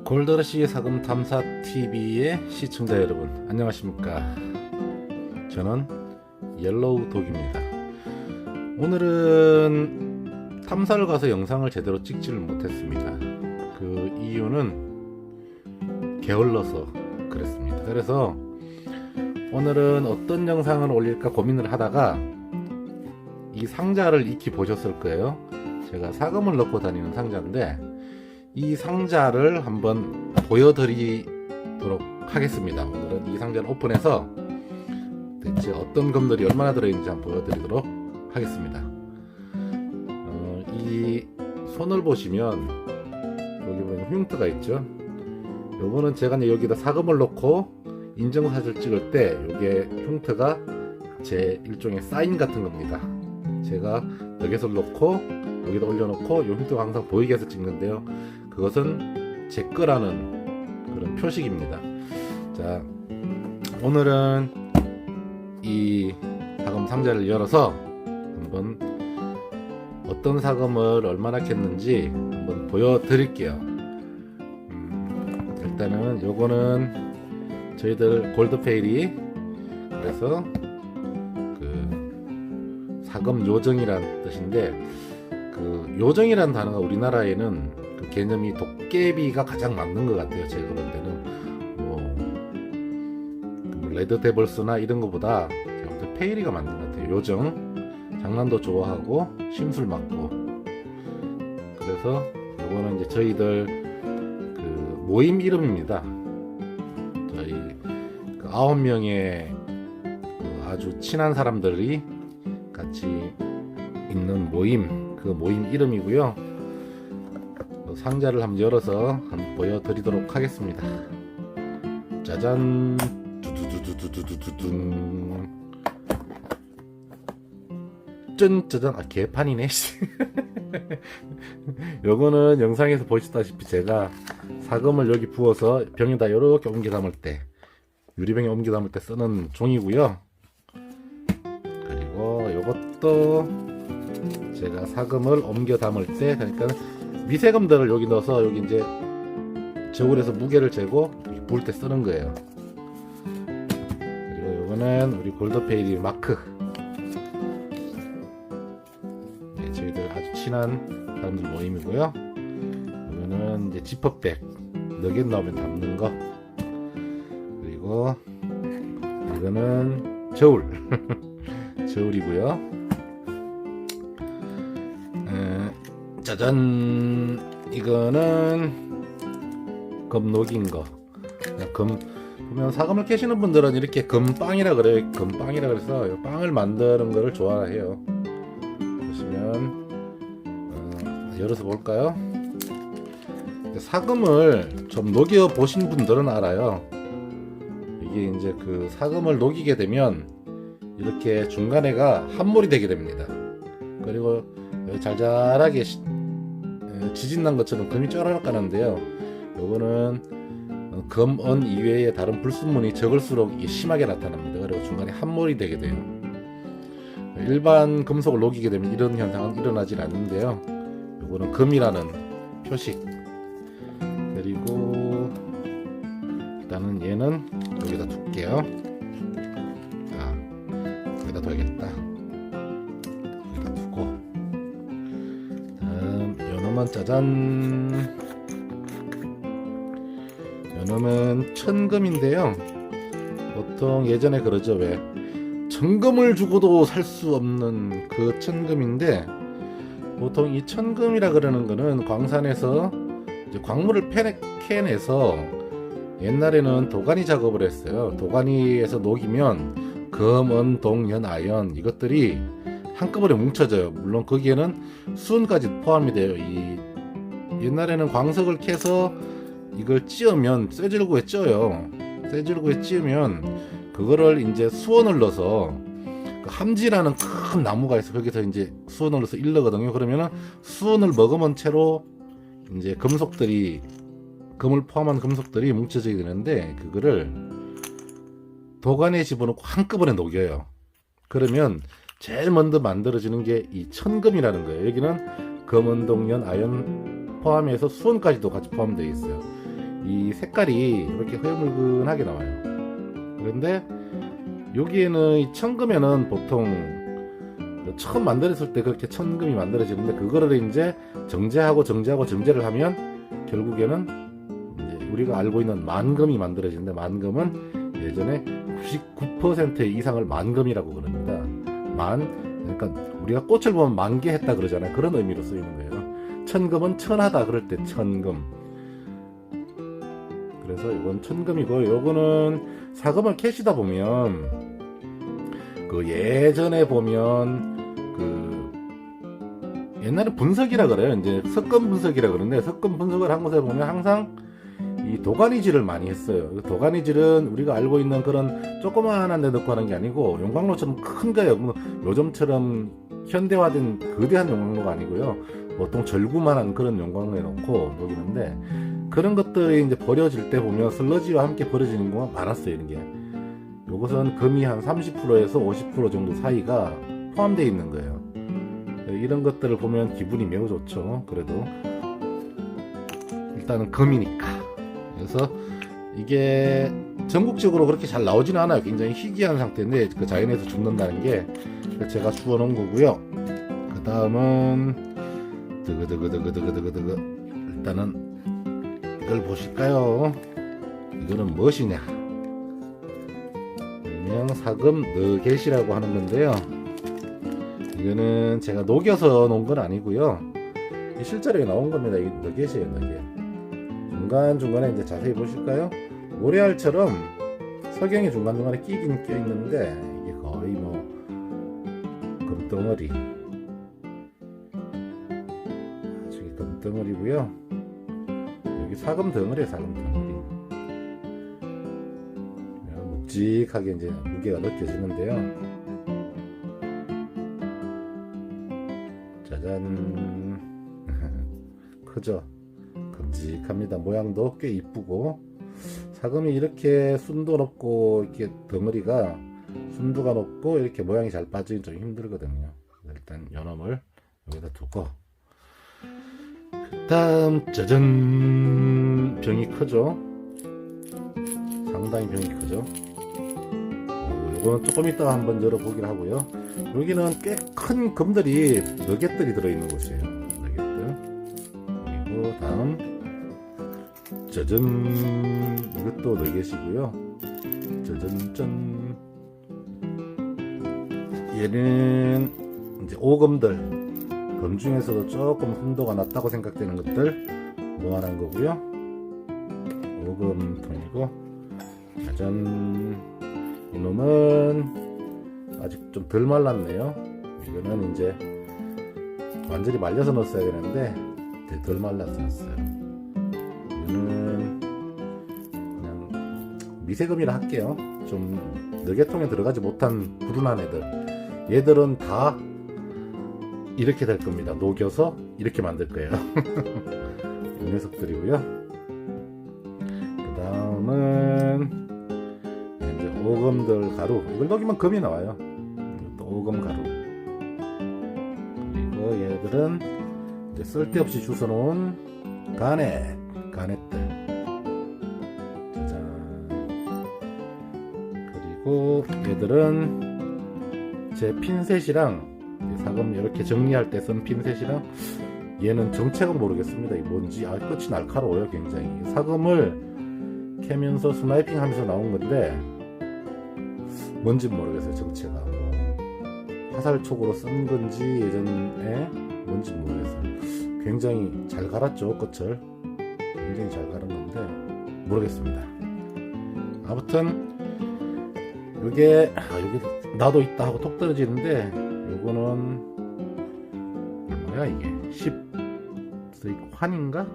골드러시 사금 탐사 TV의 시청자 여러분, 안녕하십니까? 저는 옐로우 독입니다. 오늘은 탐사를 가서 영상을 제대로 찍지를 못했습니다. 그 이유는 게을러서 그랬습니다. 그래서 오늘은 어떤 영상을 올릴까 고민을 하다가 이 상자를 익히 보셨을 거예요. 제가 사금을 넣고 다니는 상자인데 이 상자를 한번 보여드리도록 하겠습니다. 오늘은 이 상자를 오픈해서 대체 어떤 금들이 얼마나 들어있는지 한번 보여드리도록 하겠습니다. 이 손을 보시면 여기 보면 흉터가 있죠. 요거는 제가 여기다 사금을 넣고 인증사진을 찍을 때 요게 흉터가 제 일종의 사인 같은 겁니다. 제가 여기서 넣고 여기다 올려놓고 요 흉터가 항상 보이게 해서 찍는데요. 그것은 제 거라는 그런 표식입니다. 자, 오늘은 이 사금 상자를 열어서 한번 어떤 사금을 얼마나 캤는지 한번 보여드릴게요. 일단은 요거는 저희들 골드페이리, 그래서 그 사금 요정이란 뜻인데, 그 요정이란 단어가 우리나라에는 그 개념이 도깨비가 가장 맞는 것 같아요. 제가 그런 데는 뭐 레드 데블스나 이런 거보다 페이리가 맞는 것 같아요. 요정, 장난도 좋아하고 심술 많고. 그래서 이거는 이제 저희들 그 모임 이름입니다. 저희 그 9명의 그 아주 친한 사람들이 같이 있는 모임, 그 모임 이름이고요. 상자를 한번 열어서 한번 보여드리도록 하겠습니다. 짜잔, 두두두두두두두둔, 짠짜잔. 아, 개판이네. 요거는 영상에서 보시다시피 제가 사금을 여기 부어서 병에다 이렇게 옮겨 담을 때, 유리병에 옮겨 담을 때 쓰는 종이고요. 그리고 요것도 제가 사금을 옮겨 담을 때, 그러니까 미세금들을 여기 넣어서 여기 이제 저울에서 무게를 재고 부을 때 쓰는 거예요. 그리고 요거는 우리 골드페이리 마크. 네, 저희들 아주 친한 사람들 모임이고요. 요거는 이제 지퍼백, 너겟 넣으면 담는 거. 그리고 이거는 저울. 저울이고요. 짜잔, 이거는 금 녹인 거. 금 보면 사금을 캐시는 분들은 이렇게 금빵이라 그래요. 금빵이라 그래서 빵을 만드는 거를 좋아해요. 보시면 열어서 볼까요? 사금을 좀 녹여 보신 분들은 알아요. 이게 이제 그 사금을 녹이게 되면 이렇게 중간에가 함몰이 되게 됩니다. 그리고 잘잘하게 지진난 것처럼 금이 쪼라락 가는데요. 요거는 금, 은 이외에 다른 불순물이 적을수록 심하게 나타납니다. 그리고 중간에 함몰이 되게 돼요. 일반 금속을 녹이게 되면 이런 현상은 일어나질 않는데요. 요거는 금이라는 표식. 그리고 일단은 얘는 여기다 둘게요. 자, 여기다 둬야겠다. 여기다 두고, 요놈은 짜잔, 요놈은 천금인데요. 보통 예전에 그러죠, 왜 천금을 주고도 살 수 없는 그 천금인데, 보통 이 천금이라 그러는 거는 광산에서 이제 광물을 캐내서 옛날에는 도가니 작업을 했어요. 도가니에서 녹이면 금, 은, 동, 연, 아연 이것들이 한꺼번에 뭉쳐져요. 물론 거기에는 수은까지 포함이 돼요. 이 옛날에는 광석을 캐서 이걸 찧으면 쇠질구에 쪄요. 쇠질구에 찧으면 그거를 이제 수원을 넣어서, 그 함지라는 큰 나무가 있어. 거기서 이제 수원을 넣어서 일르거든요. 그러면은 수원을 머금은 채로 이제 금속들이, 금을 포함한 금속들이 뭉쳐지게 되는데, 그거를 도가니에 집어넣고 한꺼번에 녹여요. 그러면 제일 먼저 만들어지는 게 이 천금이라는 거예요. 여기는 금, 은, 동, 연, 아연 포함해서 수원까지도 같이 포함되어 있어요. 이 색깔이 이렇게 흐물근하게 나와요. 그런데 여기에는 이 천금에는 보통 처음 만들었을 때 그렇게 천금이 만들어지는데, 그거를 이제 정제를 하면 결국에는 이제 우리가 알고 있는 만금이 만들어지는데, 만금은 예전에 99% 이상을 만금이라고 그럽니다. 그러니까 우리가 꽃을 보면 만개했다 그러잖아요. 그런 의미로 쓰이는 거예요. 천금은 천하다 그럴 때 천금. 그래서 이건 천금이고, 요거는 사금을 캐시다 보면 그 예전에 보면 그 옛날에 분석이라 그래요. 이제 석금 분석이라 그러는데, 석금 분석을 한 곳에 보면 항상 이 도가니질을 많이 했어요. 도가니질은 우리가 알고 있는 그런 조그마한 데 넣고 하는 게 아니고 용광로처럼 큰 거예요. 요즘처럼 현대화된 거대한 용광로가 아니고요. 보통 절구만한 그런 용광로에 넣고 녹이는데, 그런 것들이 이제 버려질 때 보면 슬러지와 함께 버려지는 경우가 많았어요. 이런 게. 요것은 금이 한 30%에서 50% 정도 사이가 포함되어 있는 거예요. 이런 것들을 보면 기분이 매우 좋죠. 그래도 일단은 금이니까. 그래서 이게 전국적으로 그렇게 잘 나오지는 않아요. 굉장히 희귀한 상태인데 그 자연에서 죽는다는 게, 제가 주워 놓은 거고요. 그 다음은 일단은 이걸 보실까요? 이거는 무엇이냐? 일명 사금 너겟이라고 하는 건데요. 이거는 제가 녹여서 놓은 건 아니고요. 실제로 나온 겁니다. 이 너겟이에요, 너겟. 중간중간에 이제 자세히 보실까요? 모래알처럼 석영이 중간중간에 끼긴 껴있는데, 이게 거의 뭐 금덩어리, 저기 금덩어리고요. 여기 사금 덩어리에 사금 덩어리. 묵직하게 이제 무게가 느껴지는데요. 짜잔. 크죠? 큼직합니다. 모양도 꽤 이쁘고, 사금이 이렇게 순도 높고 이렇게 덩어리가 순도가 높고 이렇게 모양이 잘 빠지긴 좀 힘들거든요. 일단 요놈을 여기다 두고, 그 다음 짜잔. 병이 크죠? 상당히 병이 크죠? 요거는 조금 이따가 한번 열어보기로 하고요. 여기는 꽤 큰 금들이, 너겟들이 들어있는 곳이에요. 너겟들. 그리고 다음 짜잔. 이것도 너겟이고요. 짜잔 짠. 얘는 이제 오금들, 금 중에서도 조금 순도가 낮다고 생각되는 것들 모아놓은 거고요. 오금통이고, 짜잔. 이놈은 아직 좀 덜 말랐네요. 이거는 이제 완전히 말려서 넣었어야 되는데 덜 말라서 넣었어요. 이거는 그냥 미세금이라 할게요. 좀 너겟통에 들어가지 못한 불운한 애들, 얘들은 다 이렇게 될 겁니다. 녹여서 이렇게 만들 거예요. 이 녀석들이고요. 그 다음은 이제 오금들 가루, 이걸 녹이면 금이 나와요. 또 오금 가루. 그리고 얘들은 이제 쓸데없이 주워놓은 가넷들. 짜잔. 그리고 얘들은 제 핀셋이랑 사금 이렇게 정리할 때 쓴 핀셋이랑, 얘는 정체가 모르겠습니다. 이 뭔지. 끝이 날카로워요. 굉장히. 사금을 캐면서 스나이핑 하면서 나온 건데 뭔지 모르겠어요. 정체가 뭐 화살촉으로 쓴 건지 예전에 뭔지 모르겠어요. 굉장히 잘 갈았죠. 끝을 굉장히 잘 갈은 건데 모르겠습니다. 아무튼 요게 여기 나도 있다 하고 톡 떨어지는데, 요거는 뭐야 이게 10환인가?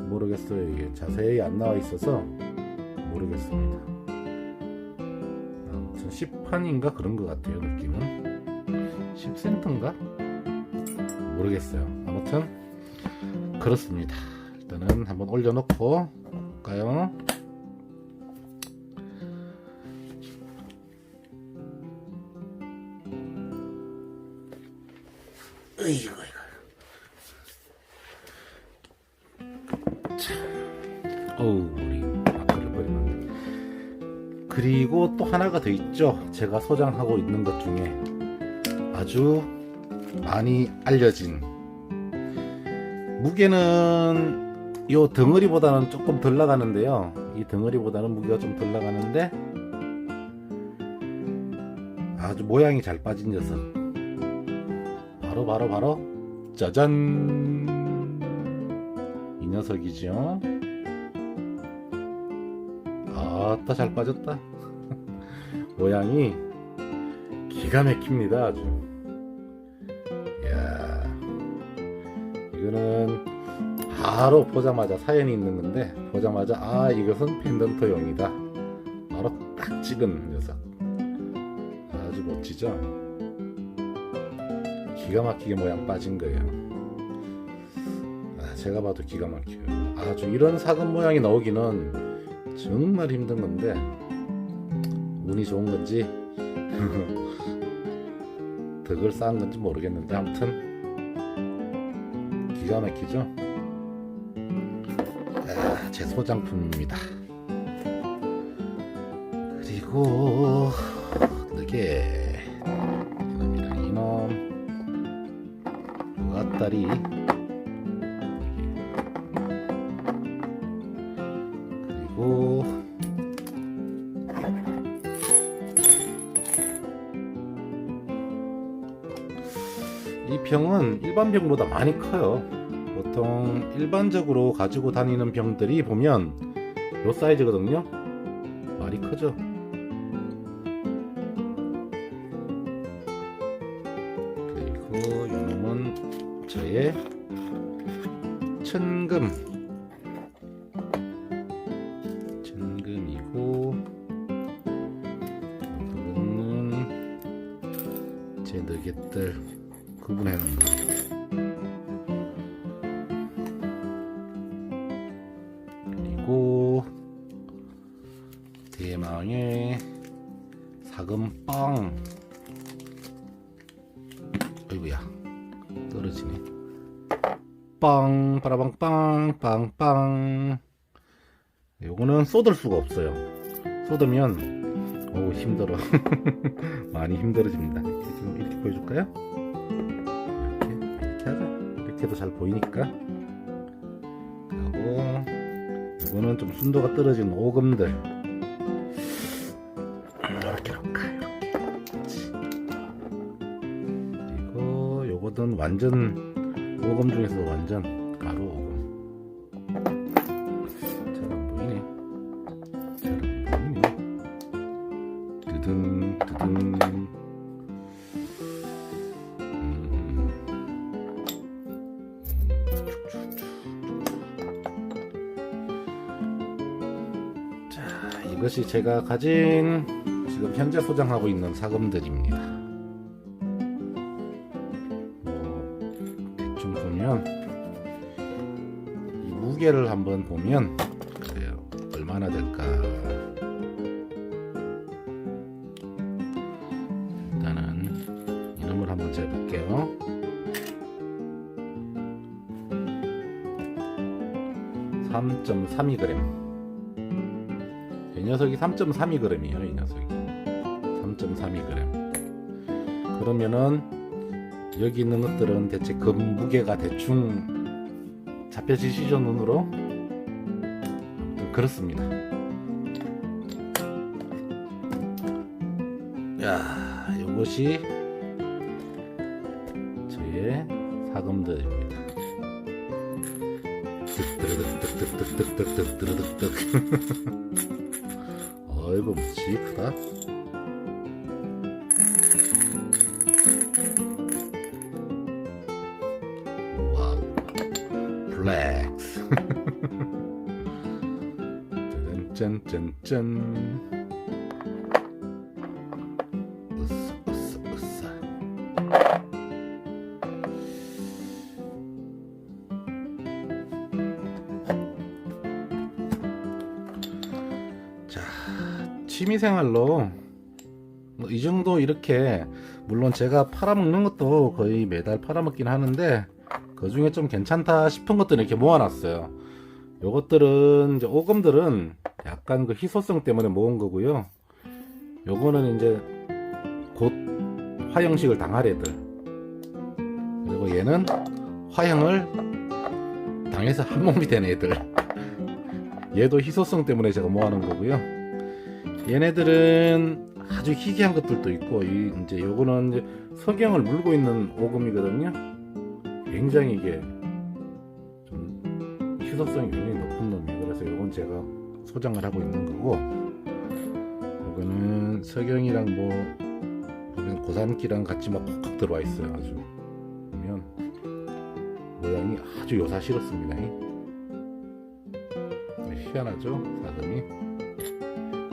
모르겠어요. 이게 자세히 안 나와 있어서 모르겠습니다. 아무튼 10판인가 그런 것 같아요. 느낌은 10센트인가? 모르겠어요. 아무튼 그렇습니다. 일단은 한번 올려놓고 볼까요? 이거. 자. 그리고 또 하나가 더 있죠. 제가 소장하고 있는 것 중에 아주 많이 알려진, 무게는 이 덩어리보다는 조금 덜 나가는데요. 이 덩어리보다는 무게가 좀 덜 나가는데 아주 모양이 잘 빠진 녀석, 바로 짜잔, 이 녀석이죠. 아따 잘 빠졌다. 모양이 기가 막힙니다. 아주. 이야, 이거는 바로 보자마자 사연이 있는 건데, 보자마자 아 이것은 펜던트용이다, 바로 딱 찍은 녀석. 아주 멋지죠. 기가 막히게 모양 빠진 거예요. 제가 봐도 기가 막혀요. 아주 이런 사금 모양이 나오기는 정말 힘든 건데 운이 좋은 건지 덕을 쌓은 건지 모르겠는데 아무튼 기가 막히죠. 제 소장품입니다. 그리고 이게 이놈이랑 이놈, 요 앞다리, 그리고 이 병은 일반 병보다 많이 커요. 보통 일반적으로 가지고 다니는 병들이 보면 요 사이즈거든요. 많이 크죠. 그리고 요놈은 저의 천금이고, 이거는 제 너겟들 구분해 놓은 거. 그리고 대망의 사금빵. 어이구야, 떨어지네. 빵, 빠라방, 빵, 빵. 요거는 쏟을 수가 없어요. 쏟으면 어우 힘들어. 많이 힘들어집니다. 이렇게 보여줄까요? 이렇게 하자. 이렇게 해도 잘 보이니까. 그리고 이거는 좀 순도가 떨어진 오금들, 이렇게 놓을까, 이렇게. 그리고 요거는 완전 오금 중에서 완전 가루 오금. 잘 안 보이네. 드든. 자, 이것이 제가 가진 지금 현재 소장하고 있는 사금들입니다. 대충 보면 이 무게를 한번 보면 그래요. 얼마나 될까? 일단은 이놈을 한번 재볼게요. 3.32g. 이 녀석이 3.32g이에요. 이 녀석이 3.32g. 그러면은 여기 있는 것들은 대체 그 무게가 대충 잡혀지시죠, 눈으로? 아무튼 그렇습니다. 야, 요것이 저의 사금들입니다. 득득득득득득득득득득득. 어이구, 무지 크다. 와우, 플렉스. 짠짠짠짠. 으쌰. 자, 취미생활로 뭐 이 정도, 이렇게 물론 제가 팔아먹는 것도 거의 매달 팔아먹긴 하는데 그 중에 좀 괜찮다 싶은 것들은 이렇게 모아놨어요. 요것들은 이제 오금들은 약간 그 희소성 때문에 모은 거고요. 요거는 이제 곧 화형식을 당할 애들. 그리고 얘는 화형을 당해서 한 몸이 된 애들. 얘도 희소성 때문에 제가 모아놓은 거고요. 얘네들은 아주 희귀한 것들도 있고, 이제 요거는 이제 석영을 물고 있는 오금이거든요. 굉장히 이게 좀 희소성이 굉장히 높은 놈이에요. 그래서 요건 제가 소장을 하고 있는 거고, 요거는 석영이랑 뭐 고산기랑 같이 막 콕콕 들어와 있어요. 아주 보면 모양이 아주 요사스럽습니다. 희한하죠, 사금이.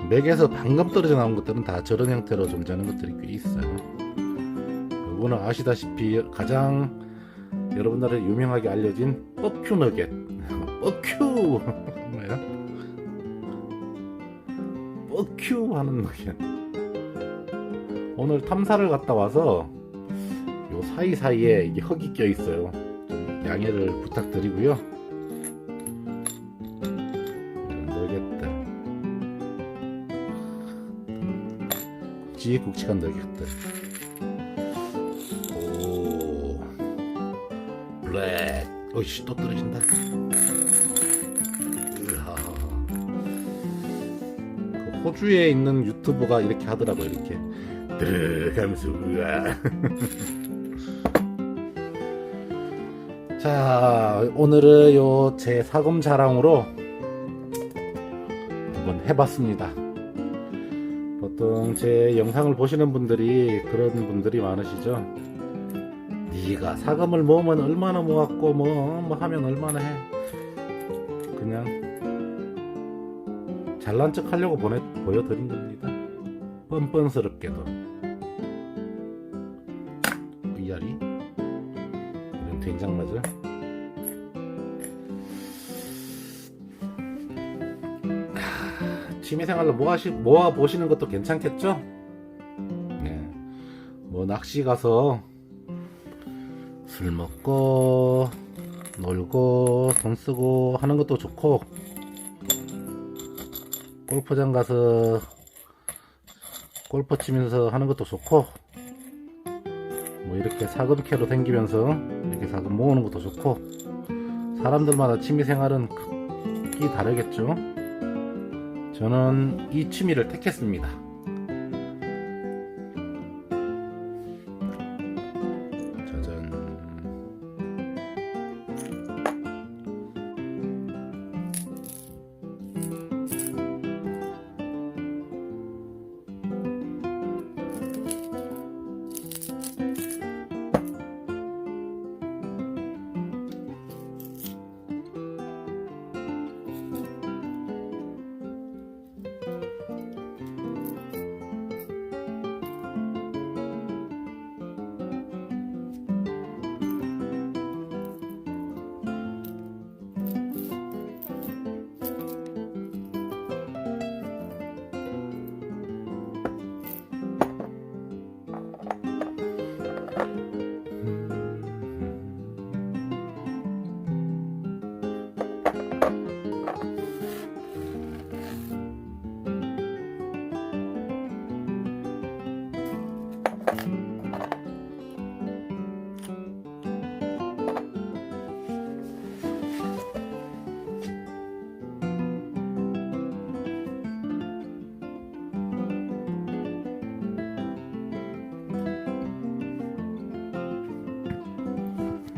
맥에서 방금 떨어져 나온 것들은 다 저런 형태로 존재하는 것들이 꽤 있어요. 요거는 아시다시피 가장 여러분들한테 유명하게 알려진 뻑큐 너겟. 뻑큐 뭐야? 뻑큐 하는 너겟. 오늘 탐사를 갔다 와서 요 사이사이에 이게 흙이 껴 있어요. 좀 양해를 부탁드리고요. 이런 너겟들, 굵직굵직한 너겟들. 오, 블랙. 어이씨, 또 떨어진다. 으하. 그 호주에 있는 유튜버가 이렇게 하더라고요. 이렇게 들어가면서 우와. 자, 오늘은 요 제 사금 자랑으로 한번 해봤습니다. 보통 제 영상을 보시는 분들이 그런 분들이 많으시죠. 네가 사금을 모으면 얼마나 모았고 뭐 하면 얼마나 해. 그냥 잘난 척 하려고 보여드린 겁니다. 뻔뻔스럽게도. 위아리 이런 된장맞을. 취미생활로 모아 보시는 것도 괜찮겠죠? 네. 뭐 낚시 가서 술 먹고 놀고 돈 쓰고 하는 것도 좋고, 골프장 가서 골프 치면서 하는 것도 좋고, 뭐 이렇게 사금캐로 댕기면서 이렇게 사금 모으는 것도 좋고, 사람들마다 취미생활은 극히 다르겠죠. 저는 이 취미를 택했습니다. 짜잔.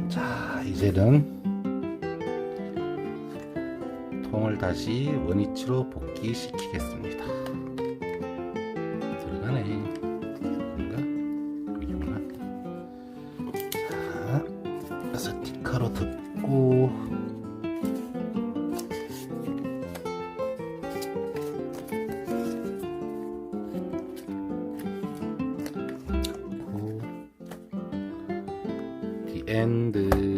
자, 이제는 통을 다시 원위치로 복귀시키겠습니다. 들어가네. 뭔가? 여기구나. 자, 스티커로 덮고, 디 엔드.